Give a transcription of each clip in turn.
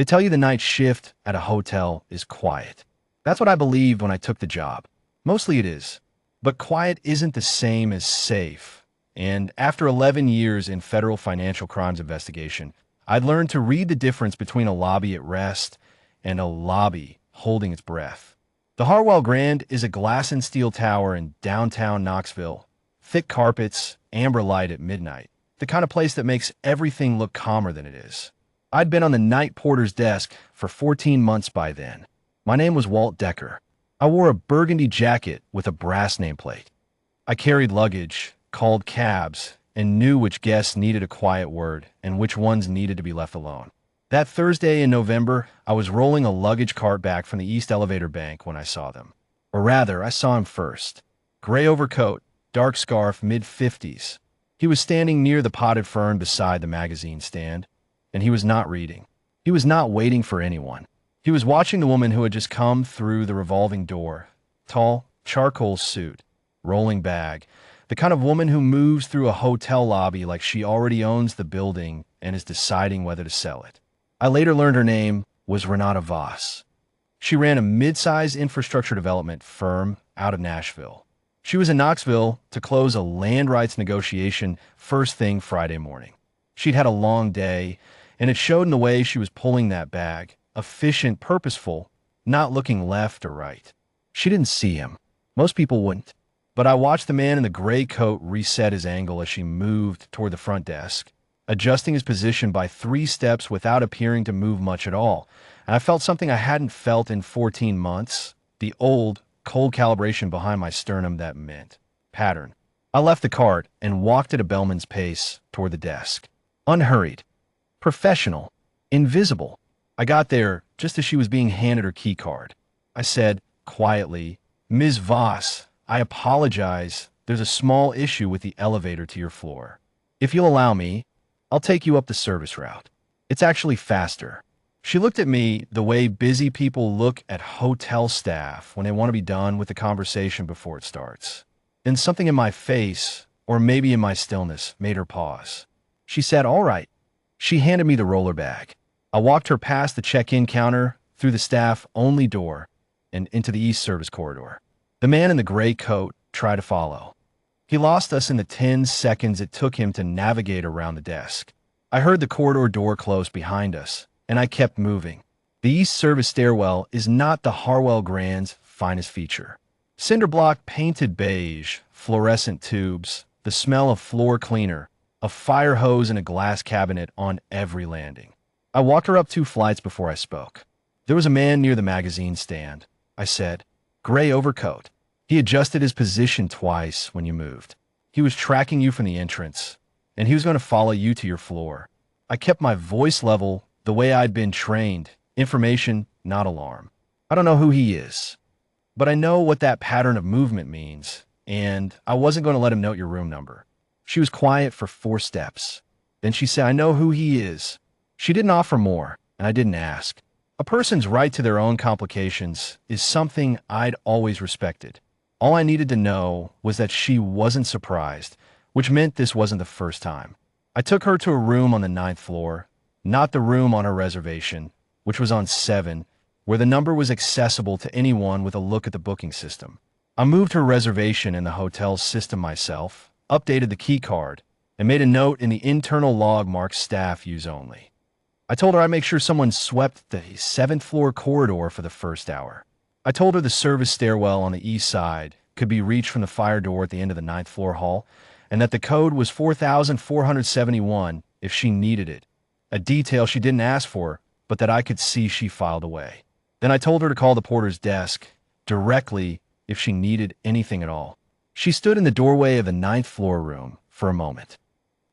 They tell you the night shift at a hotel is quiet. That's what I believed when I took the job. Mostly it is. But quiet isn't the same as safe. And after 11 years in federal financial crimes investigation, I'd learned to read the difference between a lobby at rest and a lobby holding its breath. The Harwell Grand is a glass and steel tower in downtown Knoxville. Thick carpets, amber light at midnight. The kind of place that makes everything look calmer than it is. I'd been on the night porter's desk for 14 months by then. My name was Walt Decker. I wore a burgundy jacket with a brass nameplate. I carried luggage, called cabs, and knew which guests needed a quiet word and which ones needed to be left alone. That Thursday in November, I was rolling a luggage cart back from the East Elevator Bank when I saw them. Or rather, I saw him first. Gray overcoat, dark scarf, mid-50s. He was standing near the potted fern beside the magazine stand, and he was not reading. He was not waiting for anyone. He was watching the woman who had just come through the revolving door. Tall, charcoal suit, rolling bag. The kind of woman who moves through a hotel lobby like she already owns the building and is deciding whether to sell it. I later learned her name was Renata Voss. She ran a mid-sized infrastructure development firm out of Nashville. She was in Knoxville to close a land rights negotiation first thing Friday morning. She'd had a long day, and it showed in the way she was pulling that bag, efficient, purposeful, not looking left or right. She didn't see him. Most people wouldn't. But I watched the man in the gray coat reset his angle as she moved toward the front desk, adjusting his position by 3 steps without appearing to move much at all. And I felt something I hadn't felt in 14 months, the old, cold calibration behind my sternum that meant pattern. I left the cart and walked at a bellman's pace toward the desk. Unhurried. Professional. Invisible. I got there just as she was being handed her key card. I said, quietly, "Ms. Voss, I apologize. There's a small issue with the elevator to your floor. If you'll allow me, I'll take you up the service route. It's actually faster." She looked at me the way busy people look at hotel staff when they want to be done with the conversation before it starts. Then something in my face, or maybe in my stillness, made her pause. She said, "All right." She handed me the roller bag. I walked her past the check-in counter, through the staff-only door, and into the East Service corridor. The man in the gray coat tried to follow. He lost us in the 10 seconds it took him to navigate around the desk. I heard the corridor door close behind us, and I kept moving. The East Service stairwell is not the Harwell Grand's finest feature. Cinder block painted beige, fluorescent tubes, the smell of floor cleaner, a fire hose in a glass cabinet on every landing. I walked her up 2 flights before I spoke. There was a man near the magazine stand. I said, "Gray overcoat." He adjusted his position twice when you moved. He was tracking you from the entrance, and he was going to follow you to your floor. I kept my voice level the way I'd been trained. Information, not alarm. I don't know who he is, but I know what that pattern of movement means, and I wasn't going to let him note your room number. She was quiet for 4 steps. Then she said, "I know who he is." She didn't offer more, and I didn't ask. A person's right to their own complications is something I'd always respected. All I needed to know was that she wasn't surprised, which meant this wasn't the first time. I took her to a room on the 9th floor, not the room on her reservation, which was on 7, where the number was accessible to anyone with a look at the booking system. I moved her reservation in the hotel's system myself, updated the key card, and made a note in the internal log marked staff use only. I told her I'd make sure someone swept the 7th floor corridor for the first hour. I told her the service stairwell on the east side could be reached from the fire door at the end of the 9th floor hall, and that the code was 4471 if she needed it, a detail she didn't ask for, but that I could see she filed away. Then I told her to call the porter's desk directly if she needed anything at all. She stood in the doorway of the 9th floor room for a moment.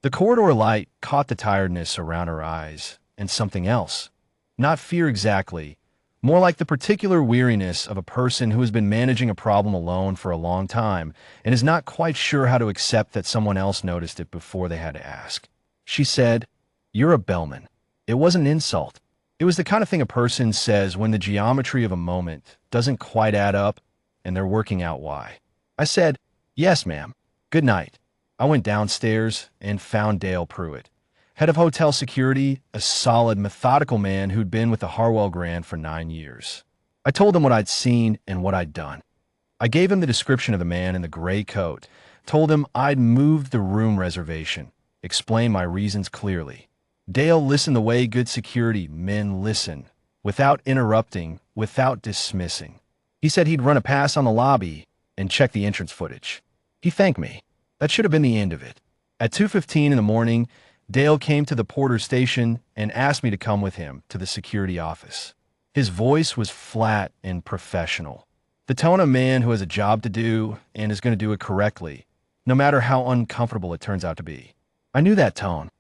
The corridor light caught the tiredness around her eyes, and something else. Not fear exactly, more like the particular weariness of a person who has been managing a problem alone for a long time and is not quite sure how to accept that someone else noticed it before they had to ask. She said, "You're a bellman." It wasn't an insult. It was the kind of thing a person says when the geometry of a moment doesn't quite add up and they're working out why. I said, "Yes, ma'am. Good night." I went downstairs and found Dale Pruitt. Head of hotel security, a solid, methodical man who'd been with the Harwell Grand for 9 years. I told him what I'd seen and what I'd done. I gave him the description of the man in the gray coat, told him I'd moved the room reservation, explained my reasons clearly. Dale listened the way good security men listen, without interrupting, without dismissing. He said he'd run a pass on the lobby and check the entrance footage. He thanked me. That should have been the end of it. At 2:15 in the morning, Dale came to the Porter station and asked me to come with him to the security office. His voice was flat and professional. The tone of a man who has a job to do and is going to do it correctly, no matter how uncomfortable it turns out to be. I knew that tone.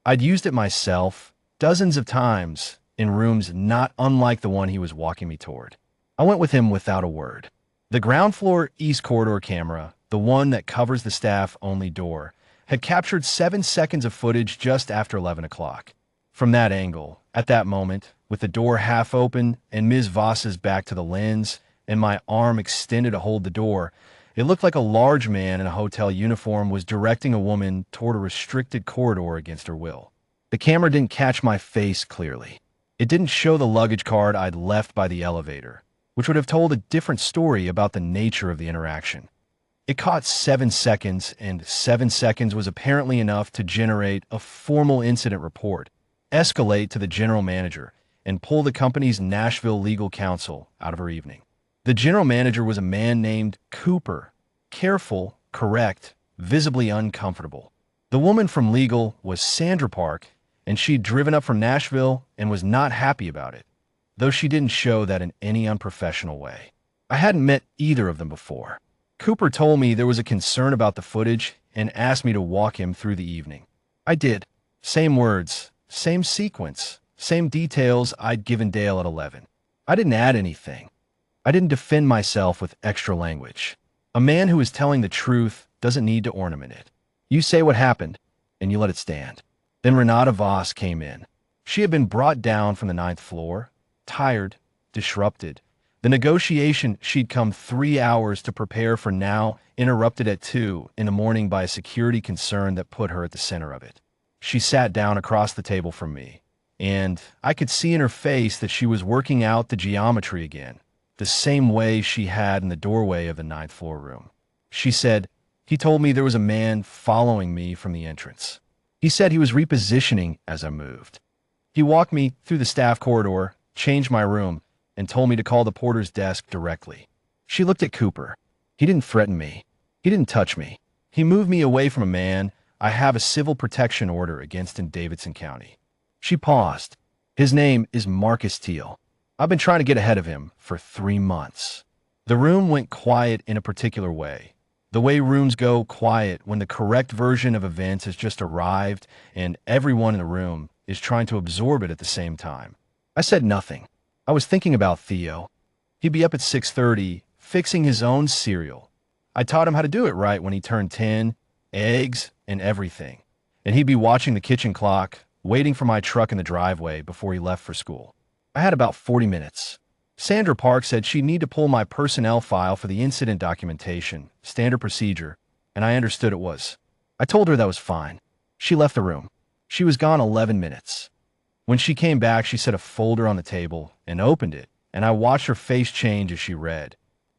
I'd used it myself dozens of times in rooms not unlike the one he was walking me toward. I went with him without a word. The ground floor East Corridor camera, the one that covers the staff-only door, had captured 7 seconds of footage just after 11 o'clock. From that angle, at that moment, with the door half open and Ms. Voss's back to the lens and my arm extended to hold the door, it looked like a large man in a hotel uniform was directing a woman toward a restricted corridor against her will. The camera didn't catch my face clearly. It didn't show the luggage card I'd left by the elevator, which would have told a different story about the nature of the interaction. It caught 7 seconds, and 7 seconds was apparently enough to generate a formal incident report, escalate to the general manager, and pull the company's Nashville legal counsel out of her evening. The general manager was a man named Cooper, careful, correct, visibly uncomfortable. The woman from legal was Sandra Park, and she'd driven up from Nashville and was not happy about it, though she didn't show that in any unprofessional way. I hadn't met either of them before. Cooper told me there was a concern about the footage and asked me to walk him through the evening. I did. Same words, same sequence, same details I'd given Dale at 11. I didn't add anything. I didn't defend myself with extra language. A man who is telling the truth doesn't need to ornament it. You say what happened, and you let it stand. Then Renata Voss came in. She had been brought down from the 9th floor, tired, disrupted. The negotiation she'd come 3 hours to prepare for now interrupted at 2 in the morning by a security concern that put her at the center of it. She sat down across the table from me, and I could see in her face that she was working out the geometry again, the same way she had in the doorway of the 9th floor room. She said, "He told me there was a man following me from the entrance. He said he was repositioning as I moved. He walked me through the staff corridor, changed my room, and told me to call the porter's desk directly." She looked at Cooper. He didn't threaten me. He didn't touch me. He moved me away from a man I have a civil protection order against in Davidson County. She paused. "His name is Marcus Teal. I've been trying to get ahead of him for 3 months." The room went quiet in a particular way. The way rooms go quiet when the correct version of events has just arrived and everyone in the room is trying to absorb it at the same time. I said nothing. I was thinking about Theo. He'd be up at 6:30, fixing his own cereal. I taught him how to do it right when he turned 10, eggs and everything. And he'd be watching the kitchen clock, waiting for my truck in the driveway before he left for school. I had about 40 minutes. Sandra Park said she'd need to pull my personnel file for the incident documentation, standard procedure, and I understood it was. I told her that was fine. She left the room. She was gone 11 minutes. When she came back, she set a folder on the table and opened it, and I watched her face change as she read.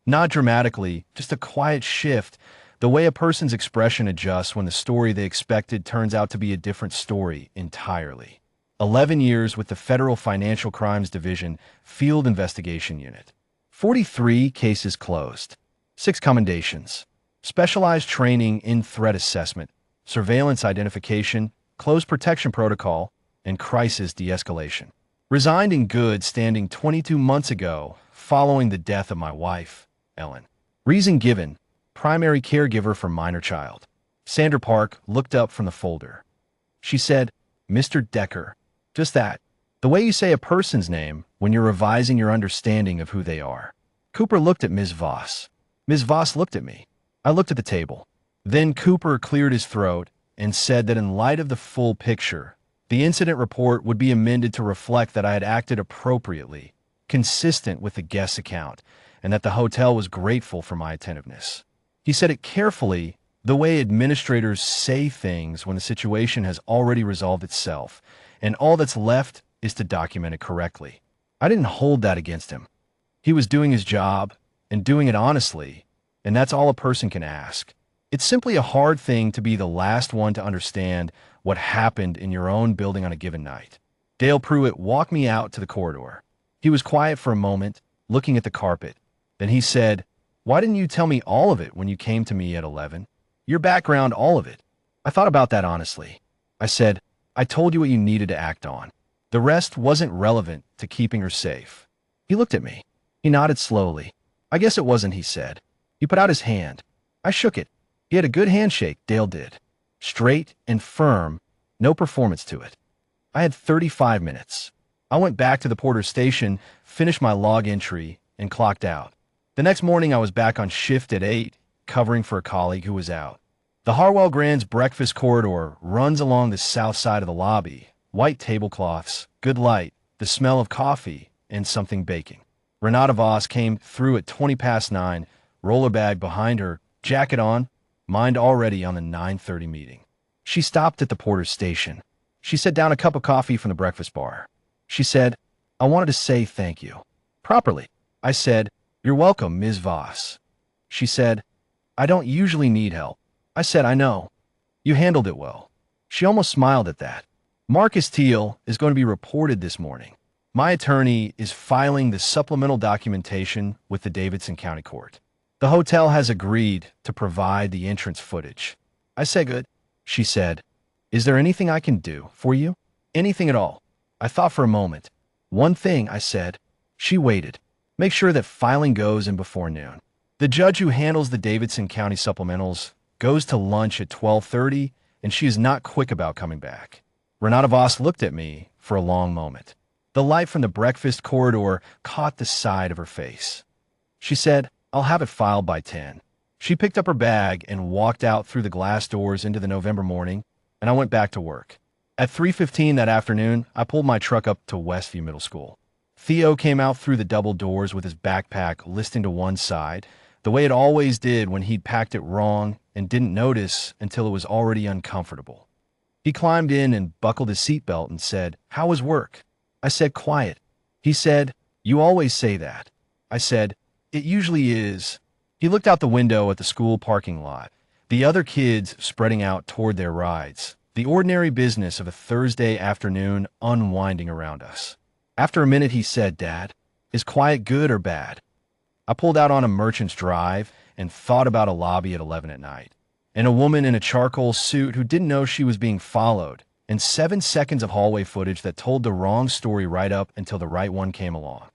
Not dramatically, just a quiet shift, the way a person's expression adjusts when the story they expected turns out to be a different story entirely. 11 years with the Federal Financial Crimes Division Field Investigation Unit. 43 cases closed. 6 commendations. Specialized training in threat assessment, surveillance identification, close protection protocol, and crisis de-escalation. Resigned in good standing 22 months ago following the death of my wife, Ellen. Reason given, primary caregiver for minor child. Sandra Park looked up from the folder. She said, "Mr. Decker." Just that. The way you say a person's name when you're revising your understanding of who they are. Cooper looked at Ms. Voss. Ms. Voss looked at me. I looked at the table. Then Cooper cleared his throat and said that in light of the full picture, the incident report would be amended to reflect that I had acted appropriately, consistent with the guest's account, and that the hotel was grateful for my attentiveness. He said it carefully The way administrators say things when the situation has already resolved itself, and all that's left is to document it correctly. I didn't hold that against him. He was doing his job and doing it honestly, and that's all a person can ask. It's simply a hard thing to be the last one to understand what happened in your own building on a given night. Dale Pruitt walked me out to the corridor. He was quiet for a moment, looking at the carpet. Then he said, "Why didn't you tell me all of it when you came to me at 11? Your background, all of it." I thought about that honestly. I said, "I told you what you needed to act on. The rest wasn't relevant to keeping her safe." He looked at me. He nodded slowly. "I guess it wasn't," he said. He put out his hand. I shook it. He had a good handshake, Dale did. Straight and firm, no performance to it. I had 35 minutes. I went back to the Porter station, finished my log entry, and clocked out. The next morning I was back on shift at 8, covering for a colleague who was out. The Harwell Grand's breakfast corridor runs along the south side of the lobby. White tablecloths, good light, the smell of coffee, and something baking. Renata Voss came through at 20 past 9, roller bag behind her, jacket on, mind already on the 9:30 meeting. She stopped at the Porter station. She set down a cup of coffee from the breakfast bar. She said, "I wanted to say thank you." Properly. I said, "You're welcome, Ms. Voss." She said, "I don't usually need help." I said, "I know. You handled it well." She almost smiled at that. Marcus Teal is going to be reported this morning. My attorney is filing the supplemental documentation with the Davidson County Court. The hotel has agreed to provide the entrance footage. I said, "Good." She said, "Is there anything I can do for you?" "Anything at all." I thought for a moment. "One thing," I said. She waited. "Make sure that filing goes in before noon." The judge who handles the Davidson County supplementals goes to lunch at 12:30, and she is not quick about coming back. Renata Voss looked at me for a long moment. The light from the breakfast corridor caught the side of her face. She said, "I'll have it filed by 10. She picked up her bag and walked out through the glass doors into the November morning, and I went back to work. At 3:15 that afternoon, I pulled my truck up to Westview Middle School. Theo came out through the double doors with his backpack listing to one side, the way it always did when he'd packed it wrong and didn't notice until it was already uncomfortable. He climbed in and buckled his seatbelt and said, "How was work?" I said, "Quiet." He said, "You always say that." I said, "It usually is." He looked out the window at the school parking lot, the other kids spreading out toward their rides, the ordinary business of a Thursday afternoon unwinding around us. After a minute, he said, "Dad, is quiet good or bad?" I pulled out on a Merchant's Drive and thought about a lobby at 11 at night, and a woman in a charcoal suit who didn't know she was being followed, and 7 seconds of hallway footage that told the wrong story right up until the right one came along.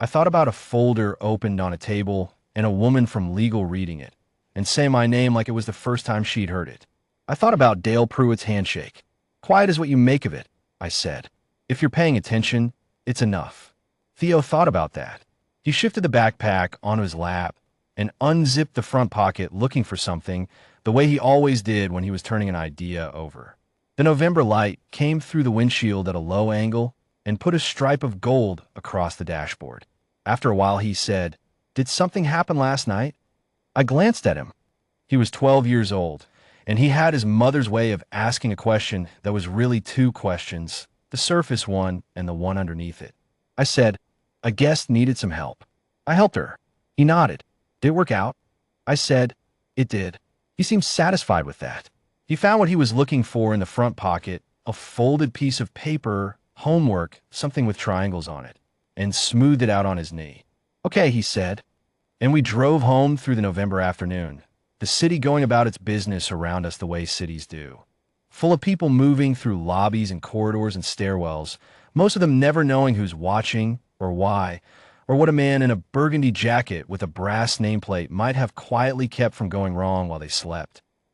I thought about a folder opened on a table and a woman from legal reading it and saying my name like it was the first time she'd heard it. I thought about Dale Pruitt's handshake. "Quiet is what you make of it," I said. "If you're paying attention, it's enough." Theo thought about that. He shifted the backpack onto his lap and unzipped the front pocket looking for something, the way he always did when he was turning an idea over. The November light came through the windshield at a low angle and put a stripe of gold across the dashboard. After a while, he said, "Did something happen last night?" I glanced at him. He was 12 years old, and he had his mother's way of asking a question that was really two questions, the surface one and the one underneath it. I said, "A guest needed some help. I helped her." He nodded. "Did it work out?" I said, "It did." He seemed satisfied with that. He found what he was looking for in the front pocket, a folded piece of paper, homework, something with triangles on it, and smoothed it out on his knee. "Okay," he said. And we drove home through the November afternoon, the city going about its business around us the way cities do. Full of people moving through lobbies and corridors and stairwells, most of them never knowing who's watching or why, or what a man in a burgundy jacket with a brass nameplate might have quietly kept from going wrong while they slept.